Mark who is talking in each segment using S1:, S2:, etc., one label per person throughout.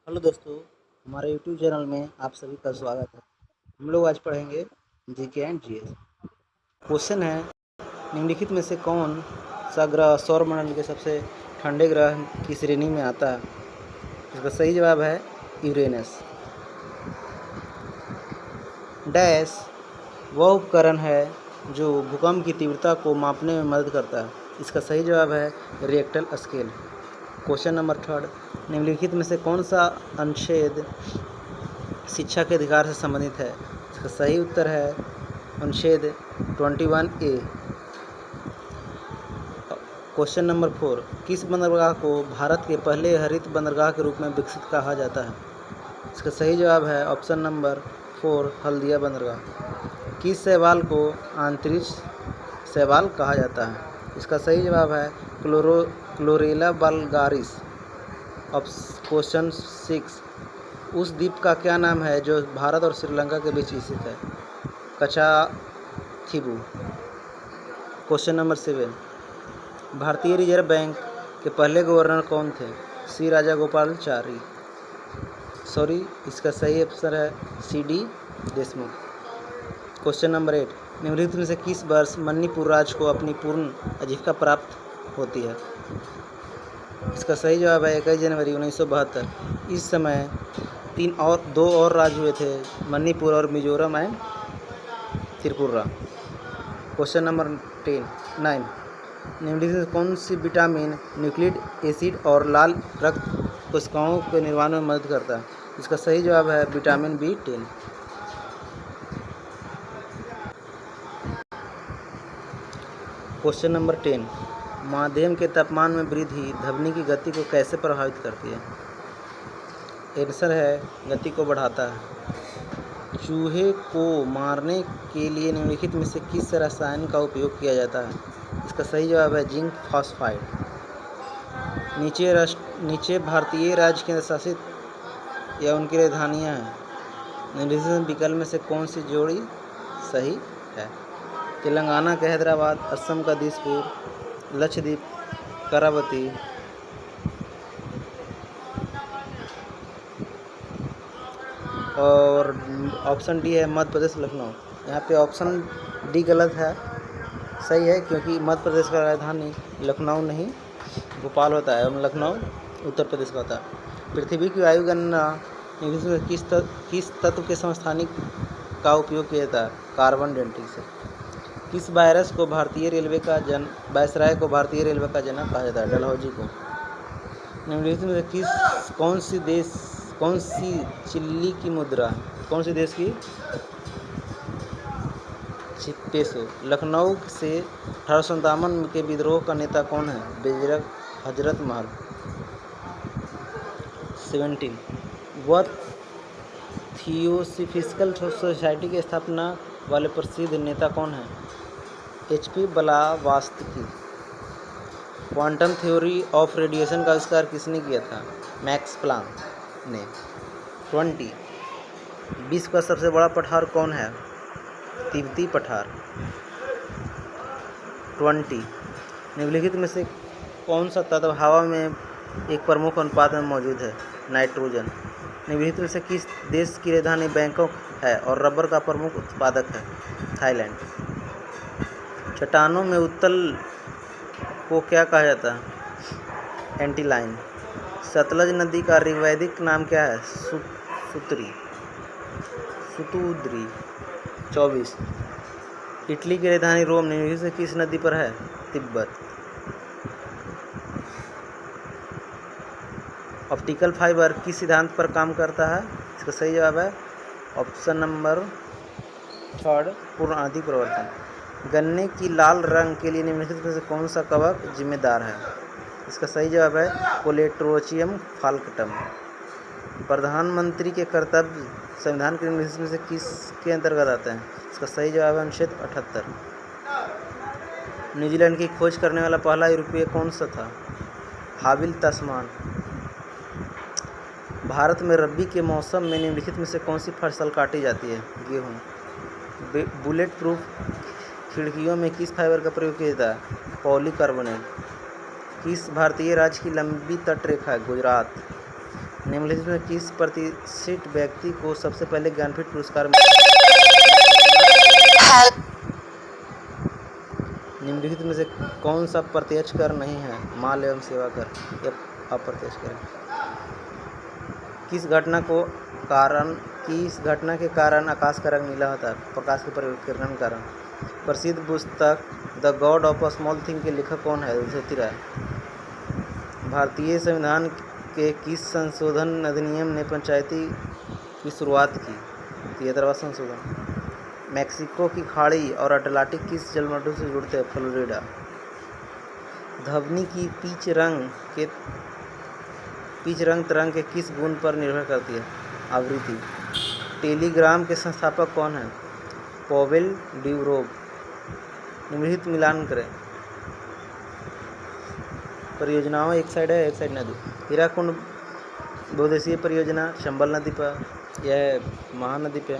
S1: Hello दोस्तों, हमारे YouTube channel में आप सभी का स्वागत है। हम लोग आज पढ़ेंगे जीके एंड जीएस। क्वेश्चन है, निम्नलिखित में से कौन सा ग्रह सौरमंडल के सबसे ठंडे ग्रह की श्रेणी में आता है? इसका सही जवाब है यूरेनस। डैश वह उपकरण है जो भूकंप की तीव्रता को मापने में मदद करता है। इसका सही जवाब है रिएक्टर स्केल। क्वेश्चन नंबर 3, निम्नलिखित में से कौन सा अनुच्छेद शिक्षा के अधिकार से संबंधित है? इसका सही उत्तर है अनुच्छेद 21A। क्वेश्चन नंबर 4, किस बंदरगाह को भारत के पहले हरित बंदरगाह के रूप में विकसित कहा जाता है? इसका सही जवाब है ऑप्शन नंबर 4 हल्दिया बंदरगाह। किस शैवाल को अंतरिक्ष शैवाल कहा जाता है? इसका सही जवाब है क्लोरेला वल्गारिस। क्वेश्चन 6, उस द्वीप का क्या नाम है जो भारत और श्रीलंका के बीच स्थित है? कच्छाथिबू। क्वेश्चन नंबर 7, भारतीय रिजर्व बैंक के पहले गवर्नर कौन थे? सी राजागोपालाचारी। इसका सही आंसर है CD देशमुख। क्वेश्चन नंबर 8, निम्नलिखित में से किस वर्ष मणिपुर राज्य को अपनी पूर्ण आजीविका प्राप्त होती है? इसका सही जवाब है 21 जनवरी 1972। इस समय दो और राज्य हुए थे, मणिपुर और Mizoram and Tripura. Question number 9, निम्नलिखित में कौन सी विटामिन न्यूक्लिक एसिड और लाल रक्त कोशिकाओं के निर्माण में मदद करता है? इसका सही जवाब है विटामिन B10। क्वेश्चन नंबर 10, माध्यम के तापमान में वृद्धि ध्वनि की गति को कैसे प्रभावित करती है? आंसर है गति को बढ़ाता है। चूहे को मारने के लिए निम्नलिखित में से किस रसायन का उपयोग किया जाता है? इसका सही जवाब है जिंक फॉस्फाइड। नीचे भारतीय राज्य केंद्र शासित या उनकी राजधानियाँ हैं। निम्नलिखित विकल्प में से कौन सी जोड़ी सही है? तेलंगाना का हैदराबाद, असम का दिसपुर, लक्षद्वीप करावती। और ऑप्शन डी है मध्य प्रदेश लखनऊ। यहाँ पे ऑप्शन डी गलत है, सही है, क्योंकि मध्य प्रदेश का राजधानी लखनऊ नहीं भोपाल होता है और लखनऊ उत्तर प्रदेश का होता है। पृथ्वी की वायु गणना किस तत्व के समस्थानिक का उपयोग किया जाता है? कार्बन डेटिंग से। किस वायरस को भारतीय रेलवे का वायसराय को भारतीय रेलवे का जनक कहा जाता है? डलहौजी को। निम्नलिखित में कौन सी चिल्ली की मुद्रा, कौन सी देश की? पेसो। लखनऊ से 1857 के विद्रोह का नेता कौन है? बेजरग हजरत महल। 17, वह थियोसॉफिकल सोसाइटी की स्थापना वाले प्रसिद्ध नेता कौन है? HP Blavatsky. Quantum theory of radiation का आविष्कार किसने किया था? मैक्स प्लांक ने। 20, विश्व का सबसे बड़ा पठार कौन है? तिब्बती पठार। 20, निम्नलिखित में से कौन सा तत्व हवा में एक प्रमुख अनुपात में मौजूद है? नाइट्रोजन। निम्नलिखित में से किस देश की राजधानी बैंकॉक है और रबर का प्रमुख उत्पादक है? थाईलैंड। चट्टानों में उत्तल को क्या कहा जाता है? एंटीलाइन। सतलज नदी का वैदिक नाम क्या है? सुतुद्री। 24, इटली की राजधानी रोम निम्नलिखित से किस नदी पर है? तिब्बत। ऑप्टिकल फाइबर किस सिद्धांत पर काम करता है? इसका सही जवाब है ऑप्शन नंबर 3 पूर्ण आदि प्रवर्तन। गन्ने की लाल रंग के लिए निम्नलिखित में से कौन सा कवक जिम्मेदार है? इसका सही जवाब है कोलेट्रोचियम फाल्कटम। प्रधानमंत्री के कर्तव्य संविधान के निम्नलिखित में से किसके अंतर्गत आते हैं? इसका सही जवाब है अनुच्छेद 78। न्यूजीलैंड की खोज करने वाला पहला यूरोपीय कौन सा था? हाविल तस्मान। भारत में रबी के मौसम में निम्नलिखित में से कौन सी फसल काटी जाती है? गेहूँ। बुलेट प्रूफ खिड़कियों में किस फाइबर का प्रयोग किया जाता है? पॉलीकार्बोनेट। किस भारतीय राज्य की लंबी तटरेखा है? गुजरात। निम्नलिखित में किस प्रतिष्ठित व्यक्ति को सबसे पहले ज्ञानपीठ पुरस्कार मिला? निम्नलिखित में से कौन सा प्रत्यक्ष कर नहीं है? माल एवं सेवा कर या अप्रत्यक्ष कर? किस घटना के कारण आकाश का रंग नीला होता है? प्रकाश के परिवर्तन के कारण। प्रसिद्ध पुस्तक the God of a small thing के लेखक कौन है? ज्योति राय। भारतीय संविधान के किस संशोधन अधिनियम ने पंचायती की शुरुआत की? 73वां संशोधन। मैक्सिको की खाड़ी और अटलांटिक किस जलमंडल से जुड़ते हैं? फ्लोरिडा। ध्वनि की पिच रंग तरंग के किस गुण पर निर्भर करती है? आवृत्ति। टेलीग्राम के संस्थापक कौन हैं? Powell Durov. निम्नलिखित मिलान करें। परियोजनाओं एक साइड है, एक साइड नदी। हीराकुंड बहुउद्देशीय परियोजना चंबल नदी पर, यह महानदी पे।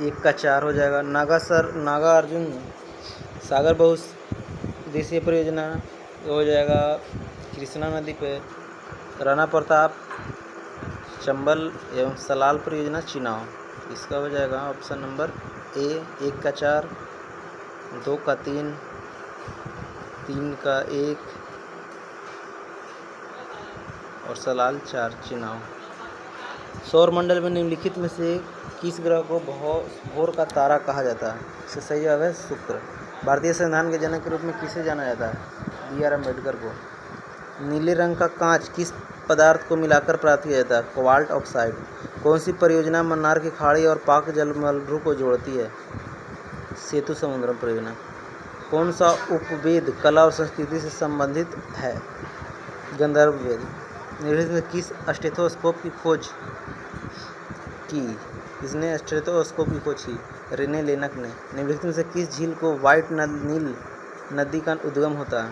S1: 1 का 4 हो जाएगा। नागार्जुन सागर बहुउद्देशीय परियोजना हो जाएगा कृष्णा नदी पे। राणा प्रताप चंबल एवं सलाल परियोजना चिनाव, इसका हो जाएगा ऑप्शन नंबर ए। 1 का 4, 2 का 3, 3 का 1 और सलाल 4 चिनाव। सौरमंडल में निम्नलिखित में से किस ग्रह को भोर का तारा कहा जाता है? इसका सही जवाब है शुक्र। भारतीय संविधान के जनक के रूप में किसे जाना जाता है? BR अम्बेडकर को। नीले रंग का कांच किस पदार्थ को मिलाकर प्राप्त किया जाता है? Cobalt oxide. कौन सी परियोजना मन्नार की खाड़ी और पाक जलमंडलों को जोड़ती है? सेतु समुद्रम परियोजना। कौन सा उपवेद कला और संस्कृति से संबंधित है? गंधर्व वेद। निम्नलिखित में किस स्टेथोस्कोप की खोज की? किसने स्टेथोस्कोप की खोज की? रेने लेनक ने। निम्नलिखित में से किस झील को व्हाइट नील नदी का उद्गम होता है?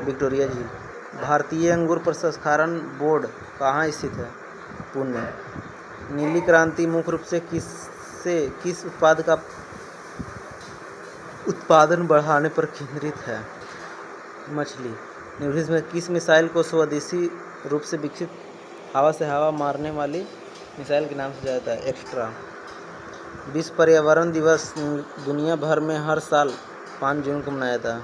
S1: विक्टोरिया झील। भारतीय अंगूर प्रसंस्करण बोर्ड कहाँ स्थित है? पुणे। नीली क्रांति मुख्य रूप से किस उत्पाद का उत्पादन बढ़ाने पर केंद्रित है? मछली। निम्नलिखित में किस मिसाइल को स्वदेशी रूप से विकसित हवा से हवा मारने वाली मिसाइल के नाम से जाना जाता है? एक्स्ट्रा। विश्व पर्यावरण दिवस दुनिया भर में हर साल 5 जून को मनाया जाता है।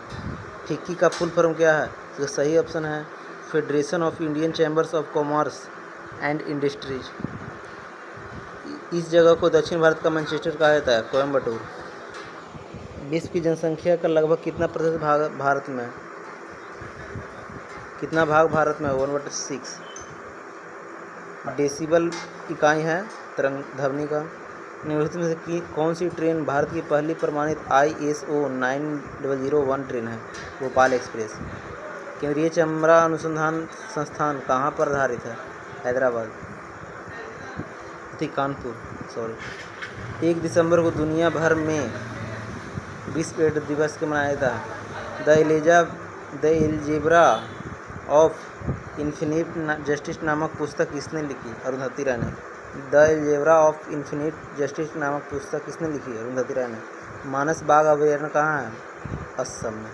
S1: फिक्की का फुल फॉर्म क्या है? तो सही ऑप्शन है federation of Indian chambers of commerce and industries. इस जगह को दक्षिण भारत का मैनचेस्टर कहा जाता है? कोयम्बटूर। विश्व की जनसंख्या का लगभग कितना प्रतिशत भारत में? कितना भाग भारत में? 1/6। डेसिबल इकाई है ध्वनि का। निम्नलिखित में से कौन सी ट्रेन भारत की पहली प्रमाणित ISO 9001 ट्रेन है? भोपाल एक्सप्रेस। केंद्रीय चमड़ा अनुसंधान संस्थान कहाँ पर आधारित है? हैदराबाद। कानपुर, सॉरी। 1 दिसंबर को दुनिया भर में विश्व एड्स दिवस के मनाया जाता है। The algebra of infinite justice नामक पुस्तक किसने लिखी? अरुंधति राय ने। The algebra of infinite justice नामक पुस्तक किसने लिखी? अरुंधति राय ने। मानस बाघ अभयारण्य कहाँ है? असम में।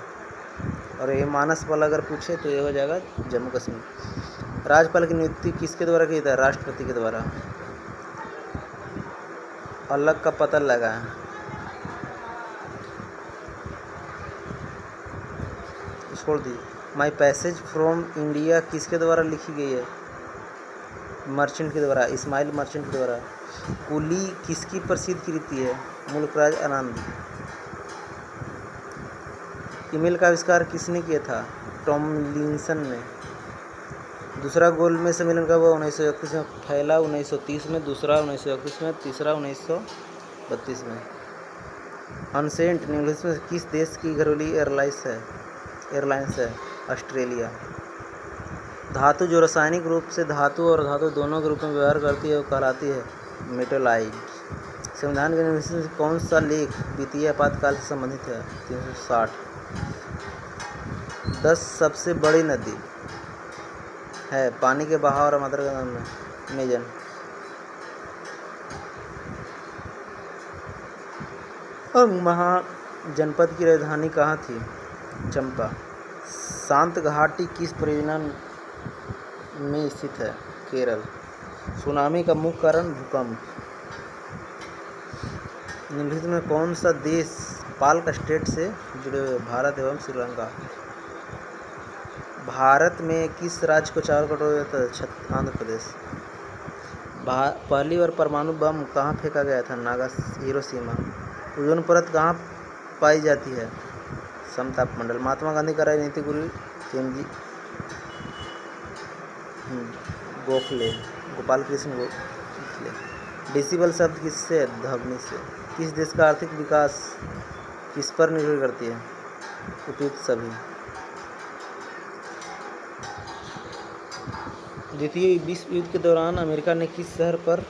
S1: और ये मानस वाला अगर पूछे तो ये हो जाएगा जम्मू कश्मीर। राज्यपाल की नियुक्ति किसके द्वारा की जाता है? राष्ट्रपति के द्वारा। अलग का पता लगाएं। छोड़ दी। माई पैसेज फ्रॉम इंडिया किसके द्वारा लिखी गई है? मर्चेंट के द्वारा, इस्माइल मर्चेंट के द्वारा। कुली किसकी प्रसिद्ध कृति है? मुल्कराज आनंद। ईमेल का आविष्कार किसने किया था? टॉमलिंसन ने। दूसरा गोलमेज सम्मेलन कब हुआ? 1931 में। पहला 1930 में, दूसरा 1931 में, तीसरा 1932 में। अनसेंट निम्नलिखित में किस देश की घरेलू एयरलाइंस है? ऑस्ट्रेलिया। धातु जो रासायनिक रूप से धातु और धातु दोनों के रूप में व्यवहार करती है वो कहलाती है मेटालाइट। संविधान के निम्नलिखित में कौन सा लेख वित्तीय आपातकाल से संबंधित है? 360। 10 सबसे बड़ी नदी है पानी के बहाव और मात्रा के नाम में? मेजन। महा जनपद की राजधानी कहाँ थी? चंपा। शांत घाटी किस परियोजना में स्थित है? केरल। सुनामी का मुख्य कारण भूकंप। निम्नलिखित में कौन सा देश पाल्क स्टेट से जुड़े हुए? भारत एवं श्रीलंका। भारत में किस राज्य को चारों कटोरा जाता है? आंध्र प्रदेश। पहली बार परमाणु बम कहाँ फेंका गया था? हिरोशिमा। ओजोन परत कहाँ पाई जाती है? समताप मंडल। महात्मा गांधी का राजनीतिक गुरु? गोखले, गोपाल कृष्ण गोखले। डेसिबल शब्द किससे है? ध्वनि से। किस देश का आर्थिक विकास किस पर निर्भर करती है? उपयुक्त सभी। द्वितीय विश्व युद्ध के दौरान अमेरिका ने किस शहर पर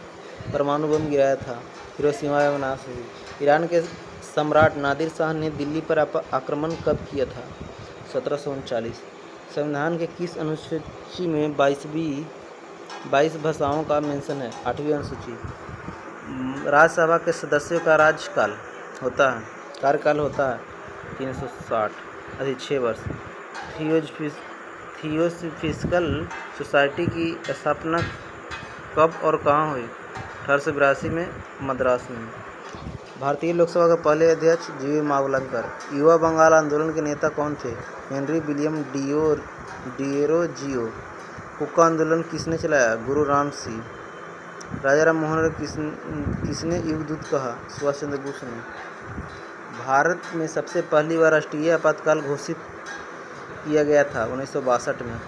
S1: परमाणु बम गिराया था? हिरोशिमा एवं नागासाकी। ईरान के सम्राट नादिर शाह ने दिल्ली पर आक्रमण कब किया था? 1739। संविधान के किस अनुसूची में 22 भाषाओं का मेंशन है? 8वीं अनुसूची। राज्यसभा के सदस्यों का कार्यकाल होता है 6 वर्ष। थियोसॉफिकल सोसाइटी की स्थापना कब और कहाँ हुई? 1882 में मद्रास में। भारतीय लोकसभा के पहले अध्यक्ष? जी. मावलंकर। युवा बंगाल आंदोलन के नेता कौन थे? Henry William Derozio. हुक्का आंदोलन किसने चलाया? गुरु राम सिंह। राजा राम मोहन राय किसने युगदूत कहा? सुभाष चंद्र बोस ने। भारत में सबसे पहली बार राष्ट्रीय आपातकाल घोषित किया गया था 1962 में।